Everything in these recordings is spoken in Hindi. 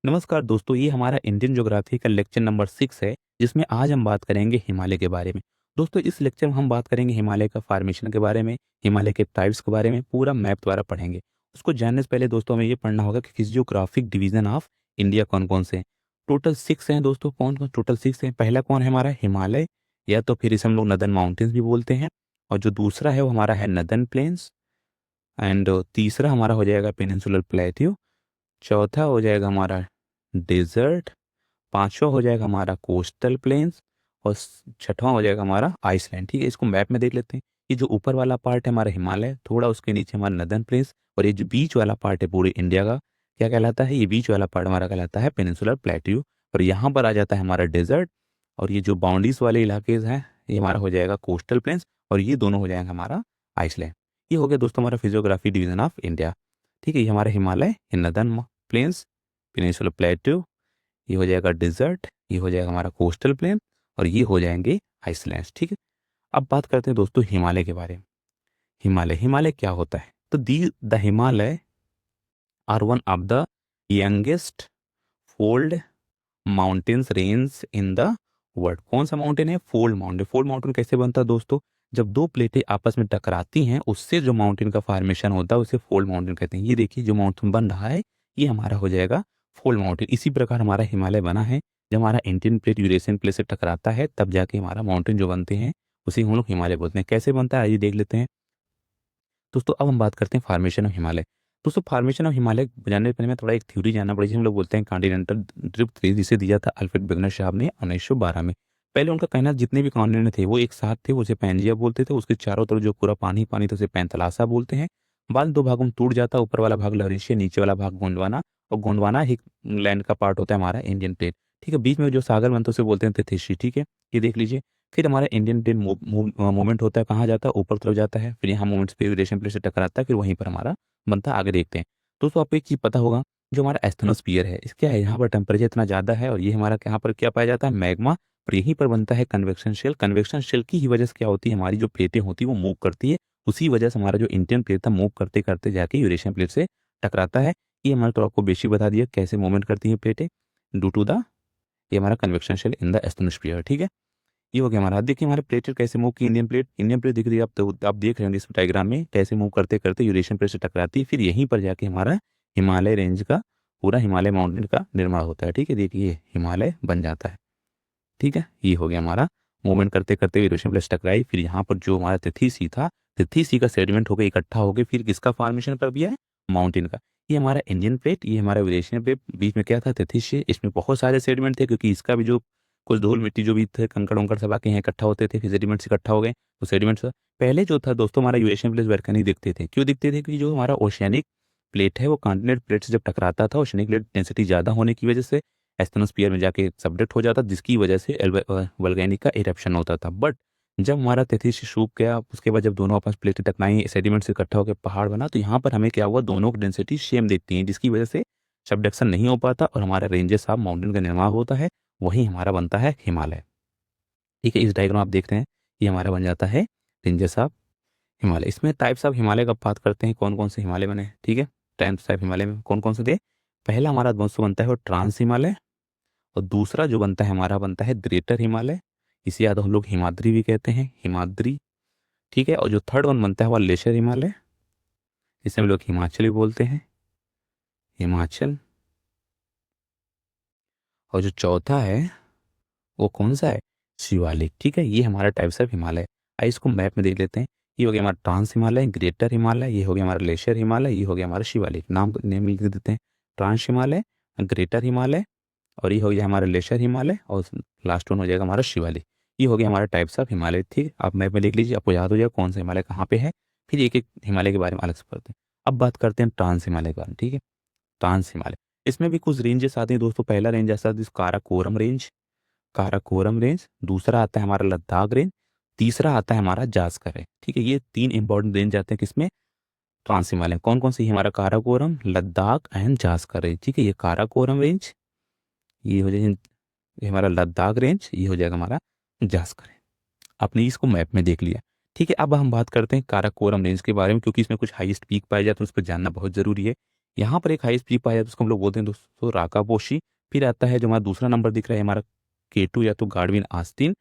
नमस्कार दोस्तों, ये हमारा इंडियन ज्योग्राफी का लेक्चर नंबर 6 है, जिसमें आज हम बात करेंगे हिमालय के बारे में। दोस्तों, इस लेक्चर में हम बात करेंगे हिमालय का फॉर्मेशन के बारे में, हिमालय के टाइप्स के बारे में, पूरा मैप द्वारा पढ़ेंगे। उसको जानने से पहले दोस्तों हमें ये पढ़ना होगा कि किस जियोग्राफिक डिवीजन ऑफ इंडिया कौन-कौन से हैं। टोटल 6 हैं दोस्तों, कौन-कौन टोटल 6 हैं। पहला कौन है हमारा हिमालय, या तो फिर इसे हम लोग नदर्न माउंटेन्स भी बोलते हैं। और जो दूसरा है वो हमारा है नदर्न प्लेन्स। एंड तीसरा हमारा हो जाएगा पेनिनसुलर प्लेट्यू। चौथा हो जाएगा हमारा डेजर्ट। पांचवा हो जाएगा हमारा कोस्टल प्लेन्स। और छठवां हो जाएगा हमारा आइसलैंड। ठीक है, इसको मैप में देख लेते हैं। ये जो ऊपर वाला पार्ट है हमारा हिमालय, थोड़ा उसके नीचे हमारा नदर्न प्लेन्स, और ये जो बीच वाला पार्ट है पूरे इंडिया का, क्या कहलाता है? ये बीच वाला पार्ट हमारा कहलाता है पेनिनसुलर प्लेट्यू। और यहाँ पर आ जाता है हमारा डेजर्ट। और ये जो बाउंड्रीज वाले इलाके हैं ये हमारा हो जाएगा कोस्टल प्लेन्स, और ये दोनों हो जाएगा हमारा आइसलैंड। ये हो गया दोस्तों हमारा फिजियोग्राफी डिवीजन ऑफ इंडिया। ठीक है, ये हमारा हिमालय, ये नदर्न प्लेन्स, पेनिनसुलर प्लेट्यू, ये हो जाएगा डिजर्ट, ये हो जाएगा हमारा कोस्टल प्लेन, और ये हो जाएंगे आइसलैंड्स। ठीक है, अब बात करते हैं दोस्तों हिमालय के बारे में। हिमालय हिमालय क्या होता है? तो the Himalaya are one of the youngest fold mountains range in the world. कौन सा माउंटेन है? Fold mountain. फोल्ड माउंटेन कैसे बनता है दोस्तों? जब दो प्लेटें आपस में टकराती हैं, उससे जो माउंटेन का फॉर्मेशन होता है उसे फोल्ड माउंटेन कहते हैं। ये देखिए जो माउंटेन बन रहा है ये हमारा हो जाएगा फोल्ड माउंटेन। इसी प्रकार हमारा हिमालय बना है। जब हमारा इंडियन प्लेट यूरेशियन प्लेट से टकराता है तब जाके हमारा माउंटेन जो बनते हैं उसे हम लोग हिमालय बोलते हैं। कैसे बनता है आइए देख लेते हैं। दोस्तों अब हम बात करते हैं फॉर्मेशन ऑफ हिमालय। दोस्तों फॉर्मेशन ऑफ हिमालय जानने से पहले मैं थोड़ा एक थ्योरी जानना पड़ी, जिसे हम लोग बोलते हैं कॉन्टिनेंटल ड्रिफ्ट थ्योरी, जिसे दिया था अल्फ्रेड वेगनर साहब ने 1912 में। पहले उनका कहना जितने भी कॉन्टिनेंट थे वो एक साथ थे, उसे पैंजिया बोलते थे। उसके चारों तरफ जो पूरा पानी पानी था उसे पैंथलासा बोलते हैं। बाद में दो भागों में टूट जाता, ऊपर वाला भाग लॉरेशिया, नीचे वाला भाग गोंडवाना। और गोंडवाना ही लैंड का पार्ट होता है हमारा इंडियन प्लेट। ठीक है, बीच में जो सागर बनता है उसे बोलते हैं तेथिसी। ठीक है, ये देख लीजिए। फिर हमारा इंडियन प्लेन मूवमेंट होता है, कहाँ जाता है? ऊपर तरफ जाता है। फिर यहाँ मूवमेंट्स पे यूरेशियन प्लेट से टकराता है, फिर वहीं पर हमारा बनता है। आगे देखते हैं। दोस्तों आपको एक चीज़ पता होगा, जो हमारा एस्थनोस्फीयर है इसका है, यहाँ पर टेम्परेचर इतना ज़्यादा है, और ये हमारा यहाँ पर क्या पाया जाता है? मैग्मा। और यहीं पर बनता है कन्वेक्शन शेल। कन्वेक्शन शेल की ही वजह से क्या होती है? हमारी जो प्लेटें होती है वो मूव करती है। उसी वजह से हमारा जो इंडियन प्लेट था मूव करते करते जाके यूरेशियन प्लेट से टकराता है। ये हमारे तो आपको बेसिक बता दिया कैसे मूवमेंट करती है प्लेटें, ड्यू टू द ये हमारा कन्वेक्शन शेल इन द एस्थनोस्फीयर। ठीक है, ये हो गया हमारा। अब देखिए हमारे प्लेटें कैसे मूव की। इंडियन प्लेट दिख रही है, आप देख रहे होंगे इस डायग्राम में कैसे मूव करते करते यूरेशियन प्लेट से टकराती है। फिर यहीं पर जाके हमारा हिमालय रेंज का, पूरा हिमालय माउंटेन का निर्माण होता है। ठीक है, देखिए हिमालय बन जाता है। ठीक है, ये हो गया हमारा। मूवमेंट करते करते यूरेशियन प्लेट से टकराई, फिर यहाँ पर जो हमारा तिथि सी था, तिथि सी का सेडिमेंट होकर इकट्ठा हो गए, फिर किसका फॉर्मेशन कर दिया है? माउंटेन का। ये हमारा इंडियन प्लेट, ये हमारा यूरेशियन प्लेट, बीच में क्या था? तिथि सी। इसमें बहुत सारे सेडिमेंट थे, क्योंकि इसका भी जो कुछ धूल मिट्टी जो भी थे, कंकड़ वंकड़ सब आके यहाँ इकट्ठा होते थे, फिर सेडिमेंट्स इकट्ठा हो गए। तो सेडिमेंट्स पहले जो था दोस्तों हमारा यूरेशियन प्लेट वैल्कैनिक दिखते थे। क्यों दिखते थे? क्योंकि जो हमारा ओशियानिक प्लेट है वो कॉन्टिनेंट प्लेट से जब टकराता था, ओशियानिक प्लेट डेंसिटी ज़्यादा होने की वजह से एस्थनोस्फीयर में जाके सबडेक्ट हो जाता, जिसकी वजह से वल्केनिक का इरप्शन होता था। बट जब हमारा तेथीस सूख गया, उसके बाद जब दोनों आपस प्लेटें टकराई, सेडिमेंट से इकट्ठा होकर पहाड़ बना, तो यहाँ पर हमें क्या हुआ? दोनों की डेंसिटी सेम दिखती है, जिसकी वजह से सबडक्शन नहीं हो पाता और हमारा रेंजेस ऑफ माउंटेन का निर्माण होता है। वहीं हमारा बनता है हिमालय। ठीक है, इस डायग्राम आप देख रहे हैं, ये हमारा बन जाता है रेंजेस ऑफ हिमालय। इसमें टाइप्स ऑफ हिमालय का बात करते हैं, कौन कौन से हिमालय बने। ठीक है, टाइप्स ऑफ हिमालय में कौन कौन से थे? पहला हमारा दोस्तों बनता है वो ट्रांस हिमालय, और दूसरा जो बनता है हमारा बनता है ग्रेटर हिमालय। इसे या तो हम लोग हिमाद्री भी कहते हैं, हिमाद्री। ठीक है, और जो थर्ड वन बनता है वो लेशर हिमालय, इसे हम लोग हिमाचल भी बोलते हैं, हिमाचल। और जो चौथा है वो कौन सा है? शिवालिक। ठीक है, ये हमारा टाइप्स ऑफ हिमालय। आइए इसको मैप में देख लेते हैं। ये हो गया हमारा ट्रांस हिमालय, ग्रेटर हिमालय, ये हो गया हमारा लेशर हिमालय, ये हो गया हमारा शिवालिक। नाम नेम लिख देते हैं, ट्रांस हिमालय, ग्रेटर हिमालय, और ये हो गया हमारा लेशर हिमालय, और लास्ट वन हो जाएगा हमारा शिवालिक। ये हो गया हमारा टाइप्स ऑफ हिमालय। ठीक, आप मैप में लिख लीजिए, आपको याद हो जाएगा कौन सा हिमालय कहाँ पे है। फिर एक एक हिमालय के बारे में अलग से पढ़ते हैं। अब बात करते हैं ट्रांस हिमालय के बारे में। ठीक है, ट्रांस हिमालय, इसमें भी कुछ रेंजेस आते हैं दोस्तों। पहला रेंज ऐसा काराकोरम रेंज, काराकोरम रेंज। दूसरा आता है हमारा लद्दाख रेंज। तीसरा आता है हमारा जास्कर रेंज। ठीक है, ये तीन इंपॉर्टेंट रेंज आते हैं किसमें? ट्रांस हिमालय। कौन कौन से? हमारा काराकोरम, लद्दाख एंड जास्कर रेंज। ठीक है, ये काराकोरम रेंज, ये हो जाएगा ये हमारा लद्दाख रेंज, ये हो जाएगा हमारा जास्कर रेंज। आपने इसको मैप में देख लिया। ठीक है, अब हम बात करते हैं काराकोरम रेंज के बारे में, क्योंकि इसमें कुछ हाईएस्ट पीक पाए जाते हैं, उस पर जानना बहुत जरूरी है। यहाँ पर एक हाईएस्ट पीक पाया जाता है, उसको हम लोग बोलते हैं दोस्तों राकापोशी। फिर आता है जो हमारा दूसरा नंबर दिख रहा है हमारा K2 या तो गाडविन आस्तीन।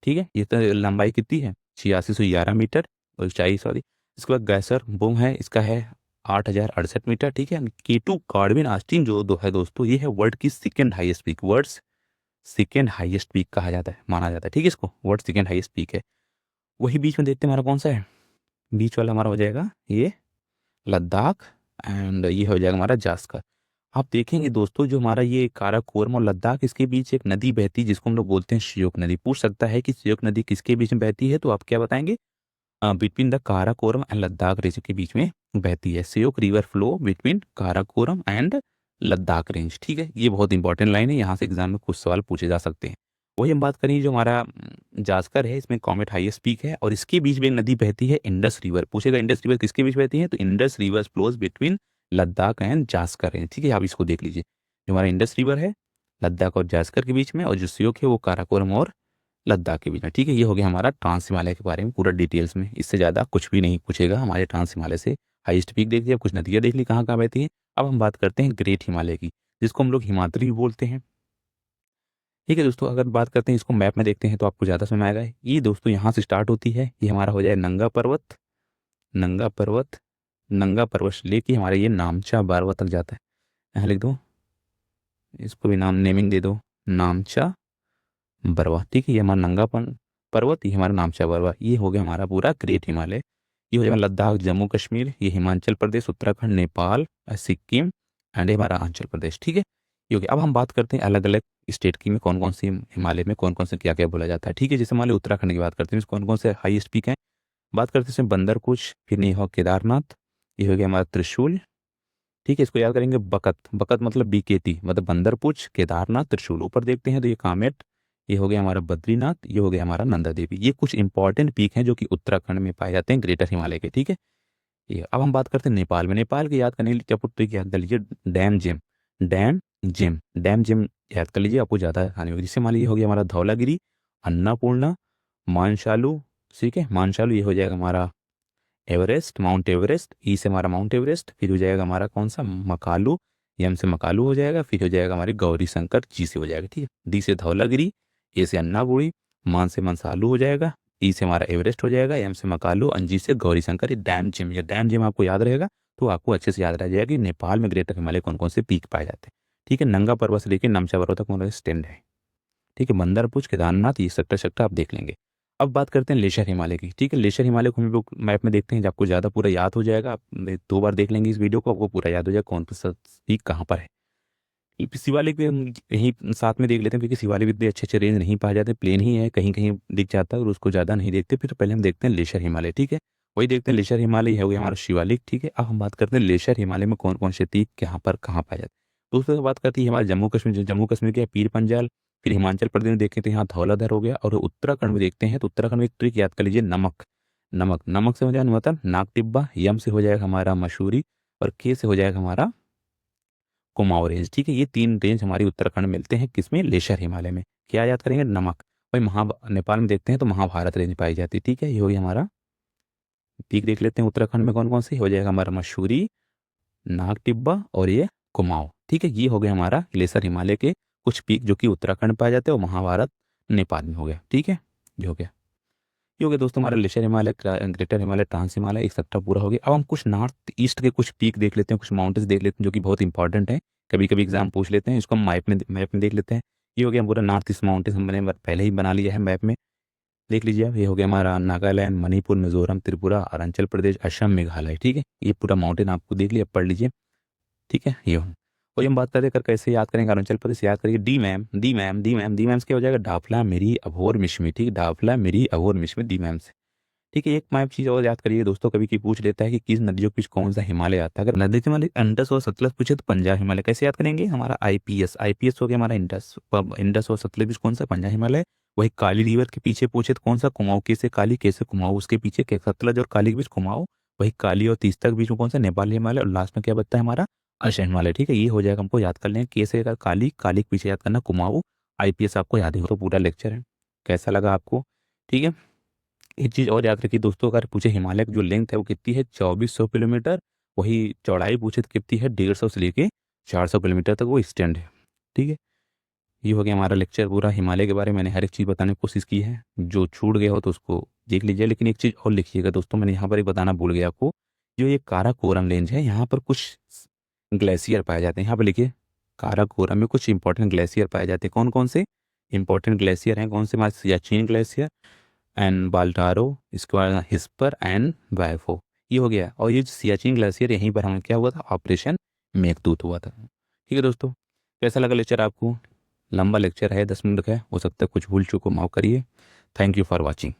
ठीक है, ये तो लंबाई कितनी है 8611 मीटर और ऊंचाई सॉरी। इसके बाद गैसर बुम है, इसका है 8068 मीटर। ठीक है, K2 गाडविन आस्तीन जो है दोस्तों, ये है वर्ल्ड की second highest peak, world second highest peak कहा जाता है, माना जाता है। ठीक है, इसको वर्ल्ड सेकेंड हाईएस्ट पीक है। वही बीच में देखते हैं हमारा कौन सा है, बीच वाला हमारा हो जाएगा ये लद्दाख, एंड ये हो जाएगा हमारा जास्कर। आप देखेंगे दोस्तों जो हमारा ये काराकोरम और लद्दाख, इसके बीच एक नदी बहती है जिसको हम लोग बोलते हैं श्योक नदी। पूछ सकता है कि श्योक नदी किसके बीच में बहती है, तो आप क्या बताएंगे, between the Karakoram and Ladakh range के बीच में बहती है। Shyok river flow between Karakoram and Ladakh range. ठीक है, ये बहुत इंपॉर्टेंट लाइन है, यहाँ से एग्जाम में कुछ सवाल पूछे जा सकते हैं। वही हम बात करें जो हमारा जास्कर है, इसमें कॉमेट हाईएस्ट पीक है और इसके बीच में एक नदी बहती है इंडस रिवर। पूछेगा इंडस रिवर किसके बीच बहती है, तो Indus river flows between Ladakh and Zanskar range. ठीक है, आप इसको देख लीजिए, जो हमारा इंडस रिवर है लद्दाख और जास्कर के बीच में, और जो श्योक है वो काराकोरम और लद्दाख के बीच में। ठीक है, ये हो गया हमारा ट्रांस हिमालय के बारे में पूरा डिटेल्स में। इससे ज़्यादा कुछ भी नहीं पूछेगा हमारे ट्रांस हिमालय से। हाईएस्ट पीक देख लिया, कुछ नदियाँ देख ली कहाँ कहाँ बहती हैं। अब हम बात करते हैं ग्रेट हिमालय की, जिसको हम लोग हिमाद्री भी बोलते हैं। ठीक है दोस्तों, अगर बात करते हैं इसको मैप में देखते हैं तो आपको ज़्यादा समझ में आएगा। ये दोस्तों यहाँ से स्टार्ट होती है, ये हमारा हो जाए नंगा पर्वत, नंगा पर्वत, नंगा पर्वत लेके हमारे ये नामचा बारवा तक जाता है। यहाँ लिख दो, इसको भी नाम नेमिंग दे दो, नामचा बरवा। ठीक है, ये हमारा नंगा पर्वत, ये हमारा नामचा बरवा। ये हो गया हमारा पूरा ग्रेट हिमालय। ये हो जाएगा लद्दाख, जम्मू कश्मीर, ये हिमाचल प्रदेश, उत्तराखंड, नेपाल, सिक्किम एंड ये हमारा आंचल प्रदेश। ठीक है, ये हो गया। अब हम बात करते हैं अलग अलग स्टेट की में कौन कौन सी हिमालय में कौन कौन से क्या क्या बोला जाता है। ठीक है, जैसे हमारे उत्तराखंड की बात करते हैं, कौन कौन से हाईएस्ट पीक हैं, बात करते हैं इसमें बंदर कुछ, फिर ये हो केदारनाथ, ये हो गया हमारा त्रिशूल। ठीक है, इसको याद करेंगे बकत, बकत मतलब BKT मतलब बंदरपुछ, केदारनाथ, त्रिशूल। ऊपर देखते हैं तो ये कामेट, ये हो गया हमारा बद्रीनाथ, ये हो गया हमारा नंदा देवी। ये कुछ इंपॉर्टेंट पीक हैं जो कि उत्तराखंड में पाए जाते हैं ग्रेटर हिमालय के। ठीक है, ये अब हम बात करते हैं नेपाल में। नेपाल की याद करने के लिए क्या पुट याद कर लीजिए, dam gym, dam gym, dam gym याद कर लीजिए, आपको ज़्यादा हानि होगी। जिससे मान लीजिए हो गया हमारा धौलागिरी, अन्नपूर्णा, मानशालू। ठीक है, मानशालू ये हो जाएगा हमारा एवरेस्ट, माउंट एवरेस्ट। ई से हमारा माउंट एवरेस्ट, फिर हो जाएगा हमारा कौन सा मकालू, एम से मकालू हो जाएगा, फिर हो जाएगा हमारी गौरी शंकर, जी से हो जाएगा। ठीक है, डी से धौलागिरी, ए से अन्नापुरी, मान से मनसालू हो जाएगा, ई से हमारा एवरेस्ट हो जाएगा, एम से मकालू, एन जी से गौरी शंकर। ये डैम जिम, ये डैम जिम आपको याद रहेगा तो आपको अच्छे से याद रह जाएगा कि नेपाल में ग्रेटर हिमालय कौन कौन से पीक पाए जाते हैं। ठीक है, नंगा पर्वत से लेकर नमचा पर्वत तक कौन स्टैंड है। ठीक है, बंदरपुछ, केदारनाथ, ये सेक्टर सेक्टर आप देख लेंगे। अब बात करते हैं लेशर हिमालय की। ठीक है, लेशर हिमालय को हम लोग मैप में देखते हैं, जब आपको ज़्यादा पूरा याद हो जाएगा, आप 2 बार देख लेंगे इस वीडियो को, आपको पूरा याद हो जाएगा कौन सा पीक कहाँ पर है। शिवालिक भी हम यहीं साथ में देख लेते हैं, क्योंकि शिवालिक भी इतने अच्छे अच्छे रेंज नहीं पाए जाते, प्लेन ही है, कहीं कहीं दिख जाता है और उसको ज़्यादा नहीं देखते। फिर पहले हम देखते हैं लेशर हिमालय। ठीक है, वही देखते हैं लेशर हिमालय हो गया हमारा शिवालिक। ठीक है, अब हम बात करते हैं लेशर हिमालय में कौन कौन से पीक कहाँ पर कहाँ पाए जाते हैं। तो उसके बात करती है हमारे जम्मू कश्मीर, जम्मू कश्मीर के पीर पंजाल, फिर हिमाचल प्रदेश में देखें तो यहाँ धौलाधर हो गया, और उत्तराखंड में देखते हैं तो उत्तराखंड में एक ट्रिक याद कर लीजिए, नमक, नमक, नमक से हो जाएगा मतलब नाग टिब्बा, यम से हो जाएगा हमारा मसूरी, और के से हो जाएगा हमारा कुमाऊं रेंज। ठीक है, ये 3 रेंज हमारी उत्तराखंड में मिलते हैं, किसमें, लेशर हिमालय में। क्या याद करेंगे, नमक। भाई नेपाल में देखते हैं तो महाभारत रेंज पाई जाती है। ठीक है, ये हो गया हमारा पीक। देख लेते हैं उत्तराखंड में कौन कौन सी हो जाएगा, हमारा मसूरी, नाग टिब्बा और ये कुमाऊं। ठीक है, ये हो गया हमारा लेसर हिमालय के कुछ पीक जो कि उत्तराखंड में पाए जाते हैं, और महाभारत नेपाल में हो गया। ठीक है, ये हो गया, ये हो गया दोस्तों हमारा lesser Himalaya, greater Himalaya, trans Himalaya, एक सेक्टर पूरा हो गया। अब हम कुछ नॉर्थ ईस्ट के कुछ पीक देख लेते हैं, कुछ माउंटेन्स देख लेते हैं जो कि बहुत इंपॉर्टेंट है, कभी कभी एग्जाम पूछ लेते हैं। इसको हम मैप में देख लेते हैं। ये हो गया पूरा नॉर्थ ईस्ट माउंटेन्स, हमने पहले ही बना लिया है मैप में, देख लीजिए आप। ये हो गया हमारा नागालैंड, मणिपुर, मिजोरम, त्रिपुरा, अरुणाचल प्रदेश, असम, मेघालय। ठीक है, ये पूरा माउंटेन आपको देख लिया, पढ़ लीजिए। ठीक है, ये हो। और हम बात करते कर कैसे याद करेंगे अरुणाचल प्रदेश, याद करिए D ma'am, D ma'am, D ma'am, D ma'am से क्या हो जाएगा, डाफला मेरी अभोर मिश्मी। ठीक है, डाफला मेरी अभोर मिश्मी, डी मैम से। ठीक है, एक मैप चीज़ और याद करिए दोस्तों, कभी की पूछ लेता है कि किस नदियों के बीच कौन सा हिमालय आता है। अगर नदी से हिमालय इंडस और सतलज पूछे तो पंजाब हिमालय। कैसे याद करेंगे, हमारा आईपीएस, आईपीएस हो गया हमारा इंडस, इंडस और सतलज बीच कौन सा, पंजाब हिमालय। वही काली रिवर के पीछे पूछे तो कौन सा, कुमाऊं, कैसे काली, कैसे कुमाऊं, उसके पीछे सतलज और काली के बीच कुमाऊं। वही काली और तीस्ता के बीच में कौन सा, नेपाल हिमालय, और लास्ट में क्या बचता है हमारा, असम हिमालय। ठीक है, ये हो जाएगा, हमको याद कर लें, कैसे काली, काली के पीछे याद करना कुमाऊं, आईपीएस आपको याद ही हो। तो पूरा लेक्चर है, कैसा लगा आपको। ठीक है, एक चीज़ और याद रखिए दोस्तों, अगर पूछे हिमालय की जो लेंथ है वो कितनी है, 2400 किलोमीटर, वही चौड़ाई पूछे तो कितनी है, 150 से लेके 400 किलोमीटर तक वो एक्सटेंड है। ठीक है, ये हो गया हमारा लेक्चर पूरा हिमालय के बारे में। मैंने हर एक चीज़ बताने की कोशिश की है, जो छूट गया हो तो उसको देख लीजिए। लेकिन एक चीज़ और लिखिएगा दोस्तों, मैंने यहाँ पर ही बताना भूल गया आपको, जो ये काराकोरम रेंज है यहाँ पर कुछ ग्लेशियर पाए जाते हैं। यहाँ पर लिखिए, काराकोरम में कुछ इंपॉर्टेंट ग्लेशियर पाए जाते हैं। कौन कौन से इंपॉर्टेंट ग्लेशियर हैं, कौन से? हमारे सियाचिन ग्लेशियर एंड बाल्टारो, इसके बाद हिस्पर एंड वाइफो, ये हो गया। और ये जो सियाचिन ग्लेशियर, यहीं पर हमें क्या हुआ था, ऑपरेशन मेघदूत हुआ था। ठीक है दोस्तों, कैसा लगा लेक्चर आपको? लंबा लेक्चर है, 10 मिनट का है, हो सकता है कुछ भूल चूक को माफ करिए। Thank you for watching.